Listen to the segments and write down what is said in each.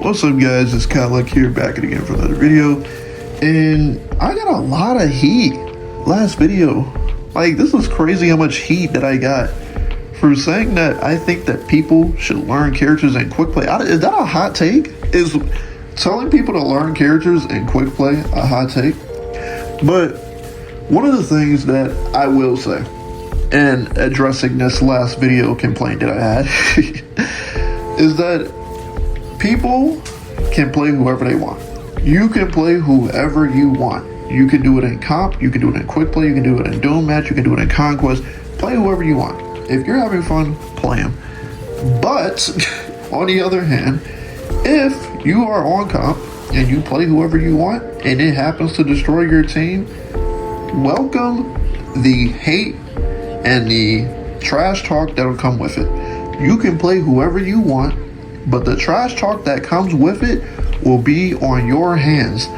What's up guys, it's Kyle here back again for another video, and I got a lot of heat last video. Like, this is crazy how much heat that I got for saying that I think that people should learn characters in quick play. Is that a hot take? Is telling people to learn characters in quick play a hot take? But one of the things that I will say, and addressing this last video complaint that I had, is that people can play whoever they want. You can play whoever you want. You can do it in comp, you can do it in quick play, you can do it in doom match, you can do it in conquest. Play whoever you want. If you're having fun, play them. But on the other hand, if you are on comp and you play whoever you want and it happens to destroy your team, welcome the hate and the trash talk that'll come with it. You can play whoever you want, but the trash talk that comes with it will be on your hands.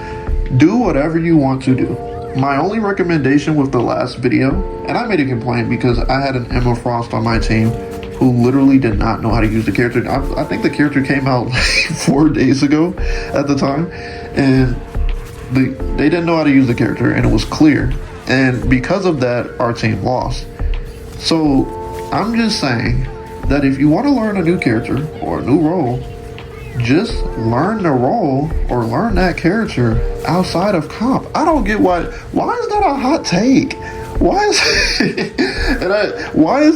Do whatever you want to do. My only recommendation with the last video, and I made a complaint because I had an Emma Frost on my team who literally did not know how to use the character. I think the character came out like 4 days ago at the time, and they didn't know how to use the character, and it was clear. And because of that, our team lost. So I'm just saying that if you want to learn a new character or a new role, just learn the role or learn that character outside of comp. I don't get why is that a hot take? Why is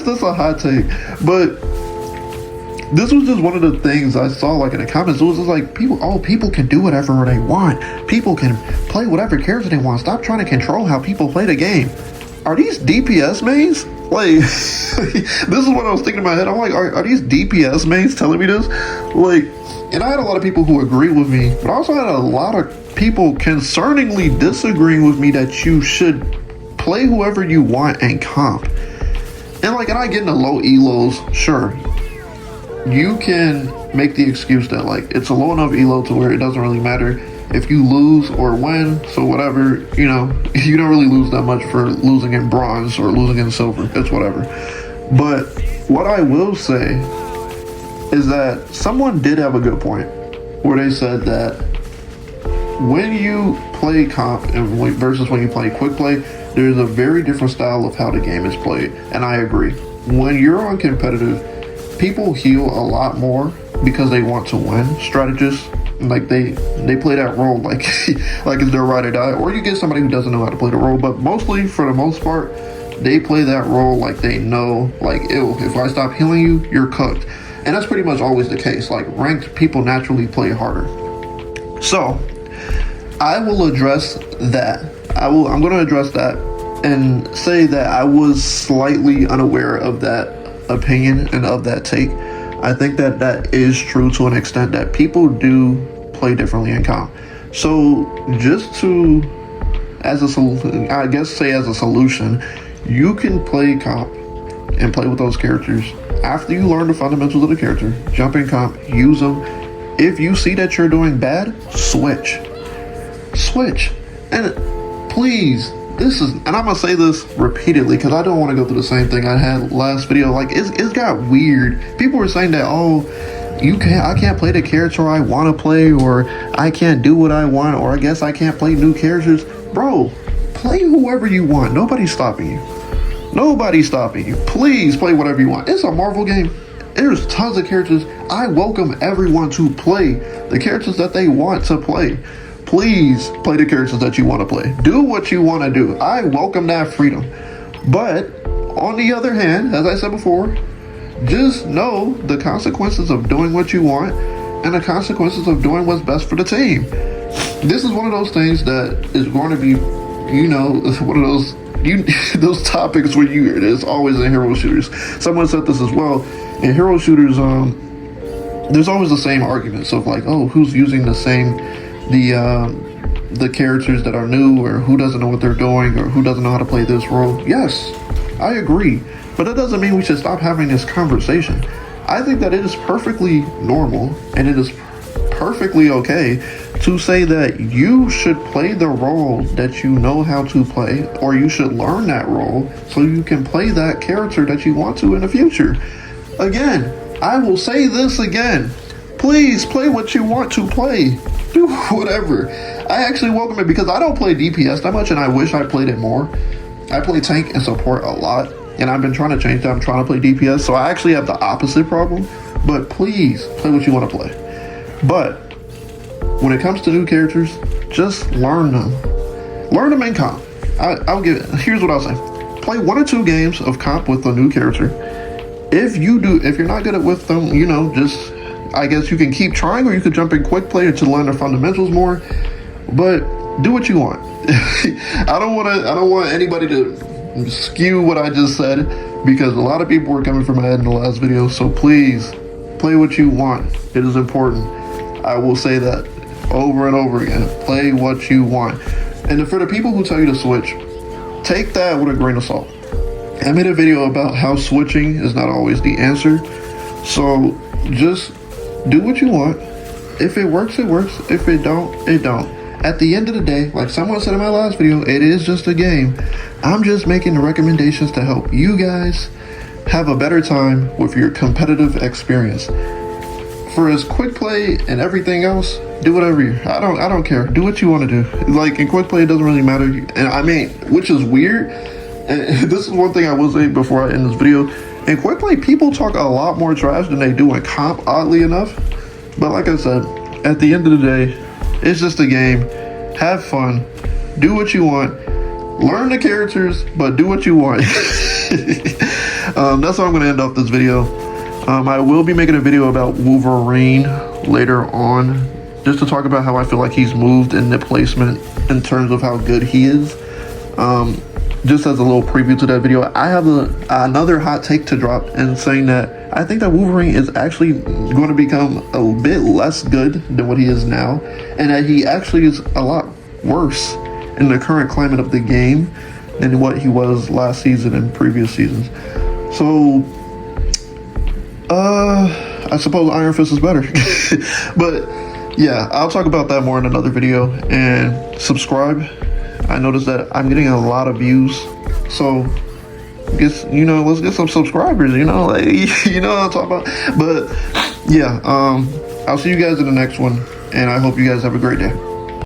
this a hot take? But this was just one of the things I saw like in the comments. It was just like people can do whatever they want. People can play whatever character they want. Stop trying to control how people play the game. Are these DPS mains? Like, this is what I was thinking in my head. I'm like, are these DPS mains telling me this? Like, and I had a lot of people who agree with me, but I also had a lot of people concerningly disagreeing with me that you should play whoever you want and comp. And like, and I get into low elos, sure. You can make the excuse that like, it's a low enough elo to where it doesn't really matter if you lose or win, so whatever, you know, you don't really lose that much for losing in bronze or losing in silver. It's whatever. But what I will say is that someone did have a good point where they said that when you play comp and versus when you play quick play, there's a very different style of how the game is played. And I agree. When you're on competitive, people heal a lot more because they want to win. Strategists, like they play that role like like it's their ride or die, or you get somebody who doesn't know how to play the role, but mostly for the most part they play that role like they know, like, ew, if I stop healing you, you're cooked. And that's pretty much always the case. Like, ranked people naturally play harder. So I will address that. I'm going to address that and say that I was slightly unaware of that opinion and of that take. I think that that is true to an extent, that people do play differently in comp. So just to, as a solution, I guess say as a solution, you can play comp and play with those characters. After you learn the fundamentals of the character, jump in comp, use them. If you see that you're doing bad, switch. And please, and I'm gonna say this repeatedly because I don't want to go through the same thing I had last video. Like, it's got weird. People were saying that, oh, I can't play the character I want to play, or I can't do what I want, or I guess I can't play new characters. Bro, play whoever you want. Nobody's stopping you. Please play whatever you want. It's a Marvel game. There's tons of characters. I welcome everyone to play the characters that they want to play. Please play the characters that you want to play. Do what you want to do. I welcome that freedom. But on the other hand, as I said before, just know the consequences of doing what you want and the consequences of doing what's best for the team. This is one of those things that is going to be, you know, one of those topics where there's always in hero shooters. Someone said this as well. In hero shooters, there's always the same arguments of like, oh, who's using the characters that are new, or who doesn't know what they're doing, or who doesn't know how to play this role. Yes, I agree, but that doesn't mean we should stop having this conversation. I think that it is perfectly normal and it is perfectly okay to say that you should play the role that you know how to play, or you should learn that role so you can play that character that you want to in the future. Again, I will say this again. Please play what you want to play. Do whatever. I actually welcome it because I don't play DPS that much, and I wish I played it more. I play tank and support a lot, and I've been trying to change that. I'm trying to play DPS, so I actually have the opposite problem. But please play what you want to play. But when it comes to new characters, just learn them. Learn them in comp. I'll give it. Here's what I'll say: play 1 or 2 games of comp with a new character. If you're not good at with them, you know, just I guess you can keep trying, or you could jump in quick play to learn the fundamentals more. But do what you want. I don't want anybody to skew what I just said, because a lot of people were coming for my head in the last video. So please play what you want. It is important. I will say that over and over again. Play what you want. And for the people who tell you to switch, take that with a grain of salt. I made a video about how switching is not always the answer. So just do what you want. If it works, it works. If it don't, it don't. At the end of the day, like someone said in my last video, it is just a game. I'm just making the recommendations to help you guys have a better time with your competitive experience. For his quick play and everything else, do whatever you. I don't care. Do what you want to do. Like in quick play, it doesn't really matter. And I mean, which is weird. And this is one thing I will say before I end this video. In quick play, people talk a lot more trash than they do in comp, oddly enough. But like I said, at the end of the day, it's just a game. Have fun. Do what you want. Learn the characters, but do what you want. That's how I'm going to end off this video. I will be making a video about Wolverine later on, just to talk about how I feel like he's moved in the placement in terms of how good he is. Just as a little preview to that video, I have another hot take to drop, and saying that I think that Wolverine is actually going to become a bit less good than what he is now, and that he actually is a lot worse in the current climate of the game than what he was last season and previous seasons. So I suppose Iron Fist is better. But yeah, I'll talk about that more in another video. And subscribe. I noticed that I'm getting a lot of views, so let's get some subscribers, like, you know what I'm talking about. But yeah, I'll see you guys in the next one, and I hope you guys have a great day.